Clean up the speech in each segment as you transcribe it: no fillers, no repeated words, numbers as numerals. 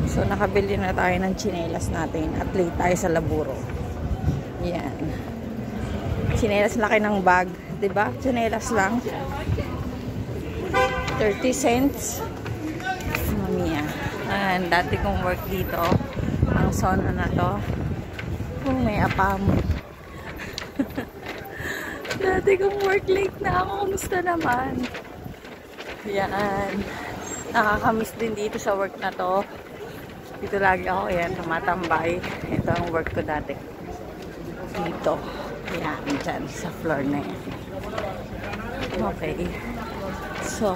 So, nakabili na tayo ng tsinelas natin at late tayo sa laburo. Yan. Tsinelas, laki ng bag. Diba? Tsinelas lang. 30 cents. Mamiya. And dati kong work dito. Ang sauna na to. Oh, may apam. Dati kong work, late na ako. Kumusta naman? Yan. Nakakamiss din dito sa work na to. Dito lagi ako. Yan, tumatambay. Ito ang work ko dati. Dito. Yan, dyan sa floor na yan. Okay. So,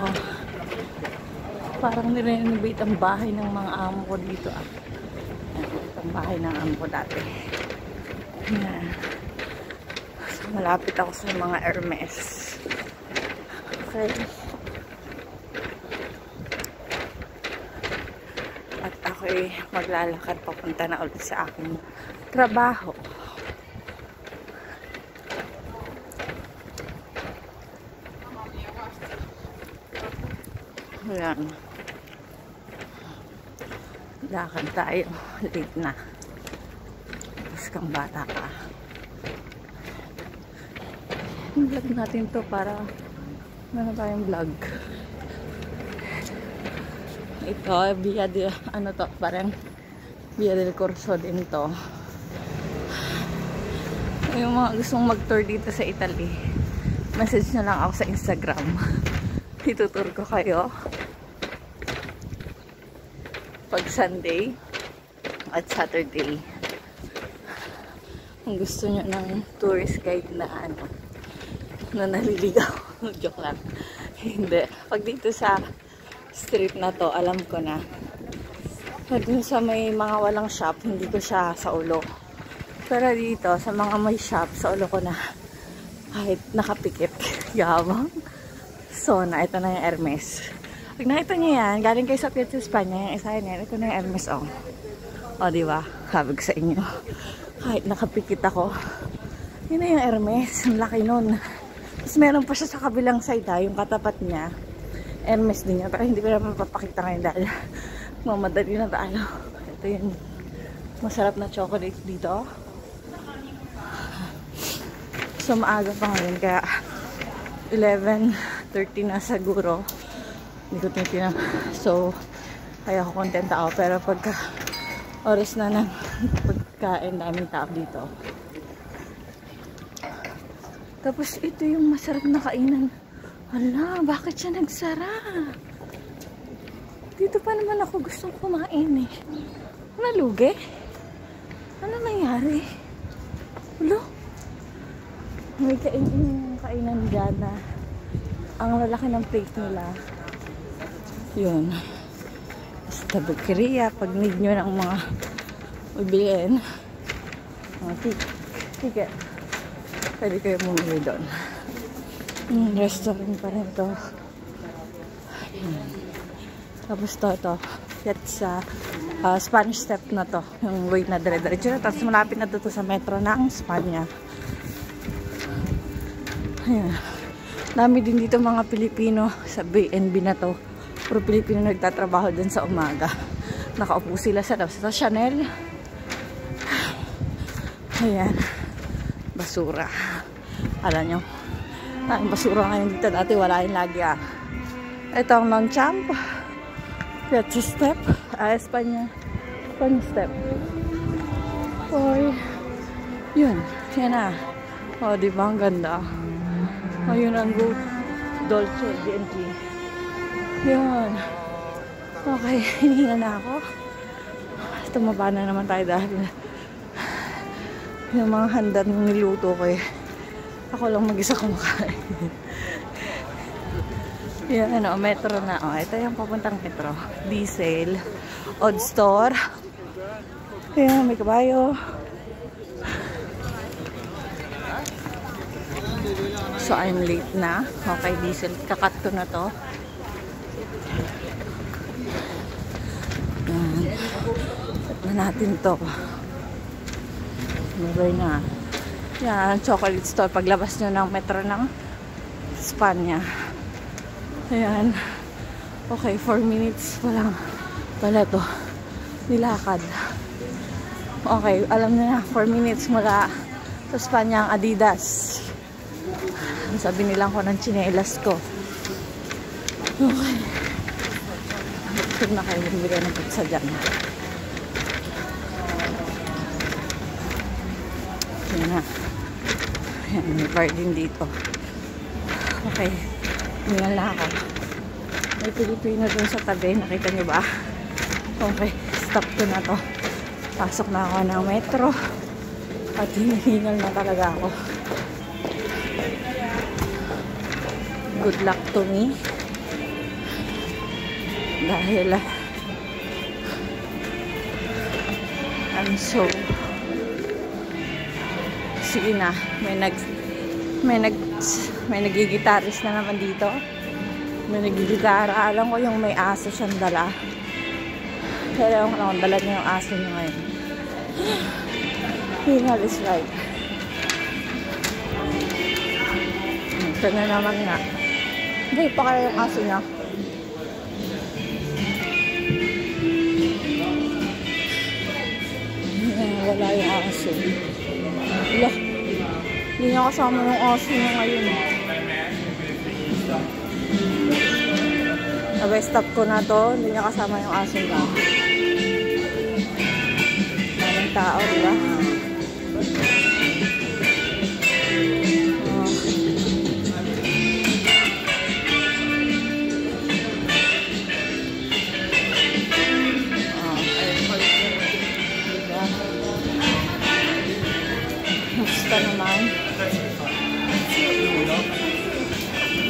parang nirenovate ang bahay ng mga amo ko dito. Yan, ito ang bahay ng amo ko dati. Yan. So, malapit ako sa mga Hermes. Okay. At ako'y maglalakad papunta na ulit sa aking trabaho. Ayan. Lakad tayo. Late na. Tapos kang bata ka. Vlog natin to para meron tayong vlog. Ito, Via de, ano to, parang Via del Corso din to. Yung mga gustong mag-tour dito sa Italy, message na lang ako sa Instagram. Itutur ko kayo pag Sunday at Saturday. Kung gusto nyo ng tourist guide na ano, na naliligaw. Joke lang. Hindi. Pag dito sa street na to, alam ko na. Pag dun sa may mga walang shop, hindi ko siya sa ulo. Pero dito, sa mga may shop, sa ulo ko na. Kahit nakapikit. Yabang. So, ito na yung Hermes. Pag nakita nyo yan, galing kayo sa Piazza España, yung isa yan, ito na yung Hermes, oh. O, diba? Sabi ko sa inyo. Kahit nakapikit ako. Yun na yung Hermes. Ang laki nun. Tapos meron pa siya sa kabilang side, ha, yung katapat niya. Hermes din niya. Pero hindi ko naman papakita ngayon dahil mamadali na tayo. Ito yung masarap na chocolate dito. So, maaga pa ngayon. Kaya 11:30 na siguro. Hindi ko tinitin. So, kaya ako content ako. Pero pagka oras na ng pagkain, daming tao dito. Tapos ito yung masarap na kainan. Hala, bakit siya nagsara? Dito pa naman ako gustong kumain eh. Nalugi? Ano nangyari? Hulo? May kainan dyan na ang lalaki ng plate nila. Yun. Basta bakeria, pag need nyo ng mga bibiliin, mga ticket, pwede kayo bumili doon. Restaurant pa rin ito. Tapos ito. Yan sa Spanish Step na to. Yung way na dire-diretso. Tapos malapit na to sa metro ng Spanya. Ayan. Dami din dito mga Pilipino sa B&B na to. Puro Pilipino nagtatrabaho din sa umaga. Nakaupo sila sa labas. Ito, Chanel. Ayan. Basura. Alam nyo. Ang basura ngayon dito. Dati wala yung lagi ah. Ito ang Longchamp. Piazza Step. Espanya. Espanya Step. Oy. Yun. Yan na. O, diba? Ang ganda. O, yun ang Go Dolce D&T. Yun. Okay. Hinihinga na ako. Tumaba na naman tayo dahil yung mga handa ng niluto ko eh. Ako lang mag-isa kumakain. Yan, ano, metro na. O, ito yung papuntang metro. Diesel. Odd store. Yan, may kabayo. So, I'm late na. Okay, diesel. Kakat ko na to. Yan. Set na natin to. Mabay na. Yan, chocolate store. Paglabas nyo ng metro ng Spanya. Ayan. Okay, 4 minutes pa lang pala to. nilakad. Okay, alam na 4 minutes mula sa Espanya ang Adidas. Sabi nilang ko ng tsinelas ko. Okay. Huwag na kayo bumili ng pizza dyan. Yan na. Yan, may bar din dito. Okay. Hingal na ako. May Pilipino dun sa tabi. Nakita niyo ba? Okay. Stop ko na to. Pasok na ako ng metro. At hinihingal na talaga ako. Good luck to me. Dahil I'm so sige na. May nagigitaris na naman dito. May nagigitara. Alam ko yung may aso siyang dala. Pero alam ko lang dala niya yung aso niya ngayon. Hingal is right. Ito na naman nga. Hindi, pa kaya yung aso niya. Wala yung aso. Wala. Hindi niya kasama yung aso niya ngayon. Sabay stop ko na to. Hindi niya kasama yung aso niya. Maraming tao, diba? Naman.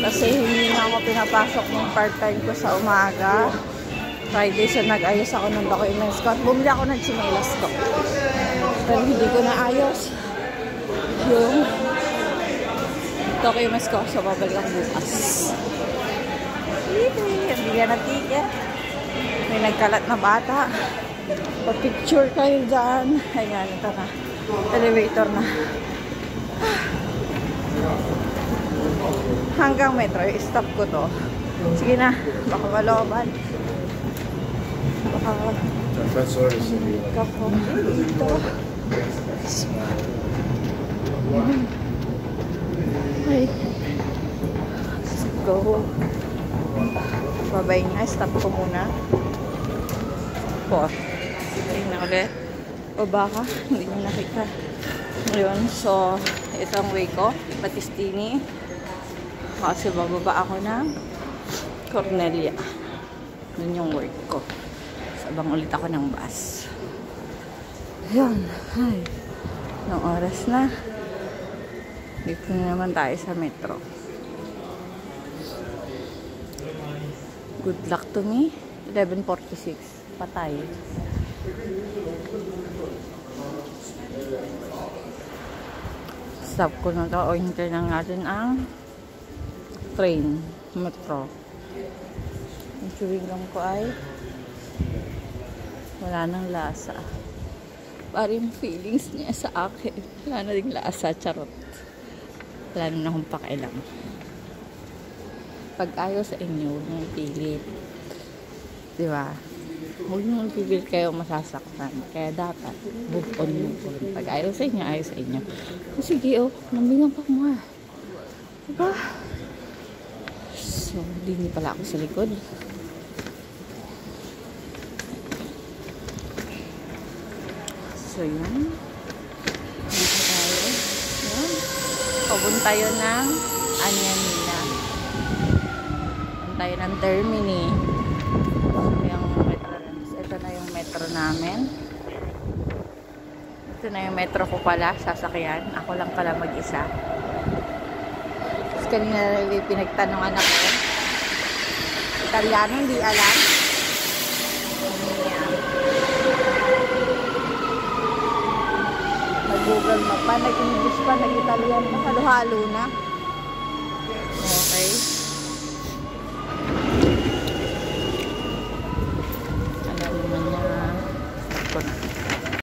Kasi hindi na ako pinapasok ng part-time ko sa umaga. Friday siya nag-ayos ako ng documents ko at bumili ako ng tsinelas ko. Pero hindi ko naayos yung documents ko. So babalik ako bukas. Ang bigyan ng ticket. May nagkalat na bata. Pa-picture kayo dyan. Ayan, ito na. Elevator na. Hanggang metro, i-stop ko to. Sige na, baka maloban. Baka kako dito. Ay. Let's go. Babay nga, stop ko muna. Tingnan na ulit. O baka, hindi nyo nakita. Ngayon, so, ito ang way ko. Batistini. Kasi bababa ako ng Cornelia. Doon yung work ko. Sabang ulit ako ng bus. Ayan. Ay. Nung oras na. Dito na naman tayo sa metro. Good luck to me. 11:46. Patay. Stop ko na to. O hintay na natin ang train. Metro. Ang chewing gum ko ay wala nang lasa. Parang feelings niya sa akin. Wala na ding lasa. Charot. Wala na akong pakialam. Pag ayaw sa inyo, huwag nang pilit. Diba? Huwag nang pilit kayo masasaktan. Kaya dapat, move on. Pag ayaw sa inyo, ayaw sa inyo. Sige, nambingan pa mo. Diba? So, hindi pala ako sa likod. So, yan. Dito tayo. Yan. Papunta yun ng Anyanina. Papunta tayo ng Termini. Yung metro. Ito na yung metro namin. Ito na yung metro ko pala. Sasakyan. Ako lang pala mag-isa. Tapos kanina pinagtanungan ako. Italiano, hindi alam. Nag-Google Map pa, nag-English pa, nag-Italian pa, halo-halo na. Okay.